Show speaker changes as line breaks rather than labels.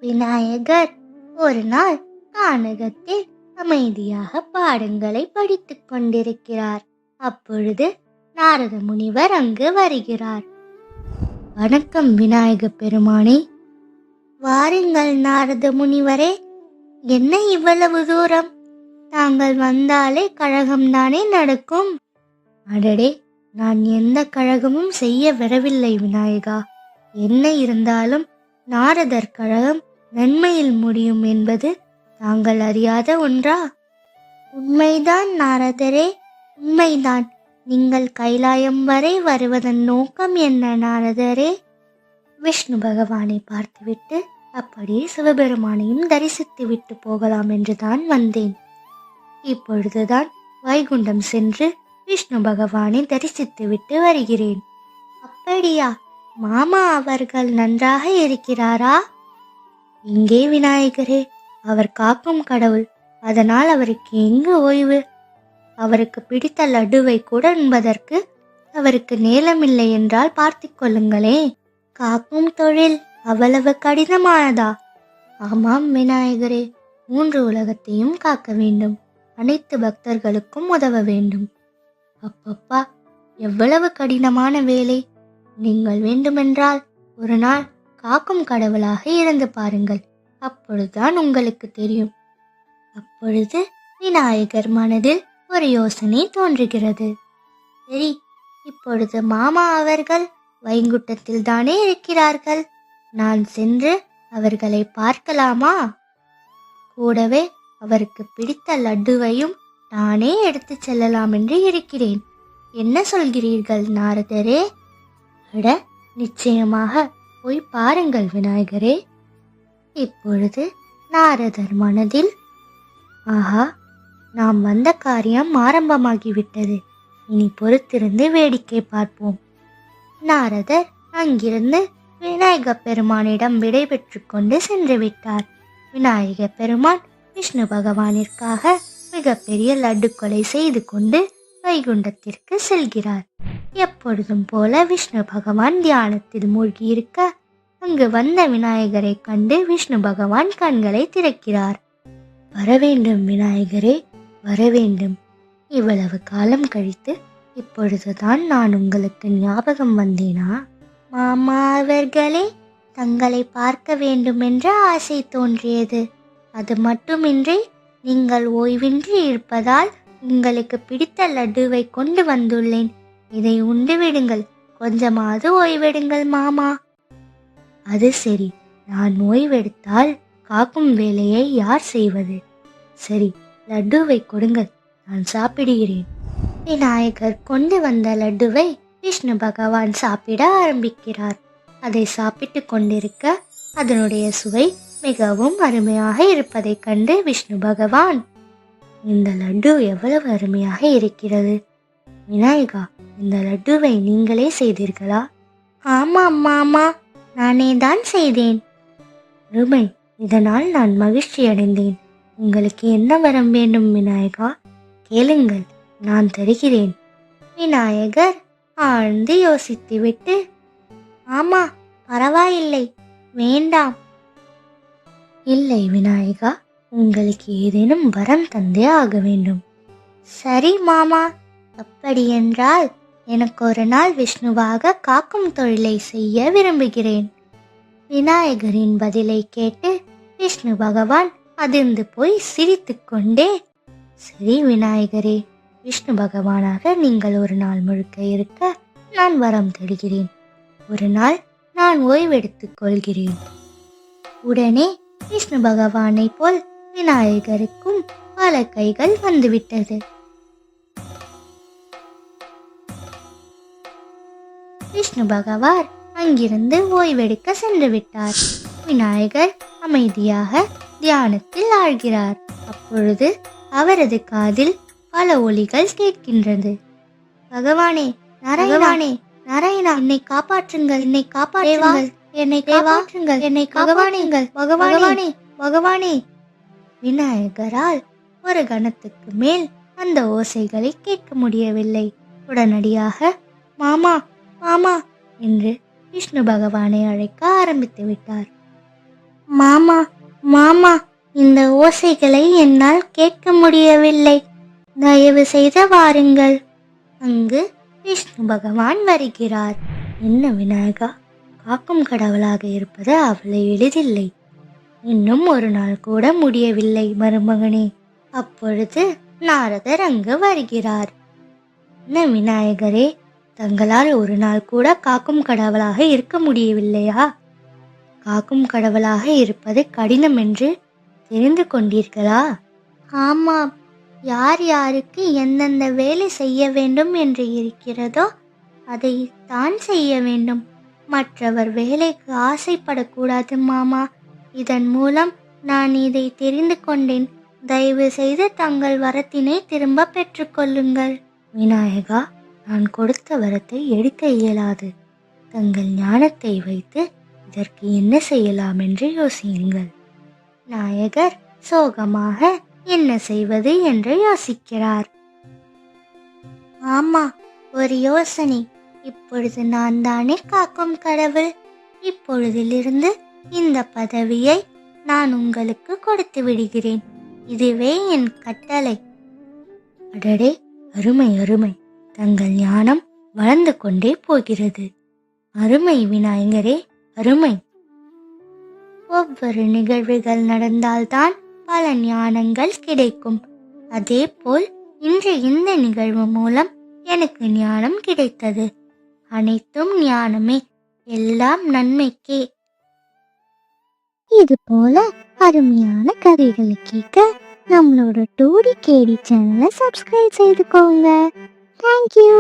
விநாயகர் ஒரு நாள் கானகத்தில் அமைதியாக பாடங்களை படித்துக் கொண்டிருக்கிறார். அப்பொழுது நாரத முனிவர் அங்கு வருகிறார். வணக்கம் விநாயக பெருமானே. வாருங்கள் நாரத முனிவரே. என்ன இவ்வளவு தூரம்? தாங்கள் வந்தாலே கழகம்தானே நடக்கும்? அடடே, நான் எந்த கழகமும் செய்ய வரவில்லை விநாயகா. என்ன இருந்தாலும் நாரதர் கழகம் நன்மையில் முடியும் என்பது தாங்கள் அறியாத ஒன்றா? உண்மைதான் நாரதரே, உண்மைதான். நீங்கள் கைலாயம் வரை வருவதன் நோக்கம் என்ன நாரதரே? விஷ்ணு பகவானை பார்த்துவிட்டு அப்படியே சிவபெருமானையும் தரிசித்து விட்டு போகலாம் என்றுதான் வந்தேன். இப்பொழுதுதான் வைகுண்டம் சென்று விஷ்ணு பகவானை தரிசித்து விட்டு வருகிறேன். அப்படியா? மாமா அவர்கள் நன்றாக இருக்கிறாரா? இங்கே விநாயகரே, அவர் காக்கும் கடவுள். அதனால் அவருக்கு எங்கு ஓய்வு? அவருக்கு பிடித்த லட்டுவை கூட உண்பதற்கு அவருக்கு நேரமில்லை என்றால் பார்த்து கொள்ளுங்களே. காக்கும் தொழில் அவ்வளவு கடினமானதா? ஆமாம் விநாயகரே, 3 உலகத்தையும் காக்க வேண்டும். அனைத்து பக்தர்களுக்கும் உதவ வேண்டும். அப்பப்பா, எவ்வளவு கடினமான வேலை! நீங்கள் வேண்டுமென்றால் ஒரு நாள் காக்கும் கடவுளாக இருந்து பாருங்கள். அப்பொழுதுதான் உங்களுக்கு தெரியும். அப்பொழுது விநாயகர் மனதில் ஒரு யோசனை தோன்றுகிறது. சரி, இப்பொழுது மாமா அவர்கள் வைகுண்டத்தில் தானே இருக்கிறார்கள். நான் சென்று அவர்களை பார்க்கலாமா? கூடவே அவருக்கு பிடித்த லட்டுவையும் நானே எடுத்து செல்லலாம் என்று இருக்கிறேன். என்ன சொல்கிறீர்கள் நாரதரே? அட, நிச்சயமாக போய் பாருங்கள் விநாயகரே. இப்பொழுது நாரதர் மனதில், ஆஹா, நாம் வந்த காரியம் ஆரம்பமாகிவிட்டது. இனி பொறுத்திருந்து வேடிக்கை பார்ப்போம். நாரதர் அங்கிருந்து விநாயக பெருமானிடம் விடை பெற்று கொண்டு சென்று விட்டார். விநாயக பெருமான் விஷ்ணு பகவானிற்காக மிகப்பெரிய லட்டுக்களை செய்து கொண்டு வைகுண்டத்திற்கு செல்கிறார். எப்பொழுதும் போல விஷ்ணு பகவான் தியானத்தில் மூழ்கியிருக்க அங்கு வந்த விநாயகரை கண்டு விஷ்ணு பகவான் கண்களை திறக்கிறார். வரவேண்டும் விநாயகரே, வரவேண்டும். இவ்வளவு காலம் கழித்து இப்பொழுதுதான் நான் உங்களுக்கு ஞாபகம் வந்தேனா? மாமா அவர்களே, தங்களை பார்க்க வேண்டும் என்ற ஆசை தோன்றியது. அது மட்டுமின்றி நீங்கள் ஓய்வின்றி இருப்பதால் உங்களுக்கு பிடித்த லட்டுவை கொண்டு வந்துள்ளேன். இதை உண்டு விடுங்கள். கொஞ்சமாவது ஓய்வெடுங்கள் மாமா. அது சரி, நான் ஓய்வெடுத்தால் காக்கும் வேலையை யார் செய்வது? சரி, லட்டுவை கொடுங்கள், நான் சாப்பிடுகிறேன். விநாயகர் கொண்டு வந்த லட்டுவை விஷ்ணு பகவான் சாப்பிட ஆரம்பிக்கிறார். அதை சாப்பிட்டு கொண்டிருக்க அதனுடைய சுவை மிகவும் அருமையாக இருப்பதை கண்டு விஷ்ணு பகவான், இந்த லட்டு எவ்வளவு அருமையாக இருக்கிறது. விநாயகா, இந்த லட்டுவை நீங்களே செய்தீர்களா? ஆமாம் மாமா, நானே தான் செய்தேன். அருமை, இதனால் நான் மகிழ்ச்சி அடைந்தேன். உங்களுக்கு என்ன வரம் வேண்டும் விநாயகா? கேளுங்கள், நான் தருகிறேன். விநாயகர் ஆழ்ந்து யோசித்துவிட்டு, ஆமா, பரவாயில்லை, வேண்டாம். இல்லை விநாயகா, உங்களுக்கு ஏதேனும் வரம் தந்தே ஆக வேண்டும். சரி மாமா, அப்படியென்றால் எனக்கு ஒரு நாள் விஷ்ணுவாக காக்கும் தொழிலை செய்ய விரும்புகிறேன். விநாயகரின் பதிலை கேட்டு விஷ்ணு பகவான் அதிர்ந்து போய் சிரித்து கொண்டே, சரி விநாயகரே, விஷ்ணு பகவானாக நீங்கள் ஒரு நாள் முழுக்க இருக்க நான் வரம் தருகிறேன். ஒரு நாள் நான் ஓய்வெடுத்துக் கொள்கிறேன். உடனே விஷ்ணு பகவானை போல் விநாயகருக்கும் பல கைகள் வந்துவிட்டது. விஷ்ணு பகவான் அங்கிருந்து ஓய்வெடுக்க சென்று விட்டார். விநாயகர் அமைதியாக தியானத்தில் ஆழ்கிறார். அப்பொழுது அவரது காதில் பல ஒலிகள் கேட்கின்றது. பகவானே, நாராயணானே, நாராயணா, என்னை காப்பாற்றுங்கள், என்னை காப்பாற்றுங்கள், என்னை காப்பாற்றுங்கள், என்னை காப்பாற்றுங்கள், பகவானே, பகவானே. விநாயகரால் ஒரு கணத்துக்கு மேல் அந்த ஓசைகளை கேட்க முடியவில்லை. உடனடியாக மாமா, மாமா என்று விஷ்ணு பகவானை அழைக்க ஆரம்பித்து விட்டார். மாமா, மாமா, இந்த ஓசைகளை என்னால் கேட்க முடியவில்லை. தயவு செய்து வாருங்கள். அங்கு விஷ்ணு பகவான் வருகிறார். என்ன விநாயகா, காக்கும் கடவுளாக இருப்பது அவ்வளவு எளிதில்லை. இன்னும் ஒரு நாள் கூட முடியவில்லை மருமகனே. அப்பொழுது நாரதர் அங்கு வருகிறார். என்ன விநாயகரே, தங்களால் ஒரு நாள் கூட காக்கும் கடவுளாக இருக்க முடியவில்லையா? காக்கும் கடவுளாக இருப்பது கடினம் என்று தெரிந்து கொண்டீர்களா? ஆமாம், யார் யாருக்கு எந்தெந்த வேலை செய்ய வேண்டும் என்று இருக்கிறதோ அதை தான் செய்ய வேண்டும். மற்றவர் வேலைக்கு ஆசைப்படக்கூடாது மாமா. இதன் மூலம் நான் இதை தெரிந்து கொண்டேன். தயவு செய்து தங்கள் வரத்தினை திரும்ப பெற்றுக்கொள்ளுங்கள். விநாயகா, நான் கொடுத்த வரத்தை எடுக்க இயலாது. தங்கள் ஞானத்தை வைத்து இதற்கு என்ன செய்யலாம் என்று யோசியுங்கள். நாயகர் சோகமாக என்ன செய்வது என்று யோசிக்கிறார். ஆமா, ஒரு யோசனை. இப்பொழுது நான் தானே காக்கும் கடவுள். இப்பொழுதிலிருந்து இந்த பதவியை நான் உங்களுக்கு கொடுத்து விடுகிறேன். இதுவே என் கட்டளை. அடடே, அருமை அருமை. தங்கள் ஞானம் வளர்ந்து கொண்டே போகிறது. அருமை விநாயகரே, அருமை. ஒவ்வொரு நிகழ்வுகள் நடந்தால்தான் பல ஞானங்கள் கிடைக்கும். அதே போல் இன்று இந்த நிகழ்வு மூலம் எனக்கு ஞானம் கிடைத்தது. அனைத்தும் ஞானமே, எல்லாம் நன்மைக்கே. இது போல அருமையான கதைகளை கேட்க நம்மளோட 2D KD சேனலை சப்ஸ்கிரைப் செய்துக்கோங்க. தேங்க்யூ.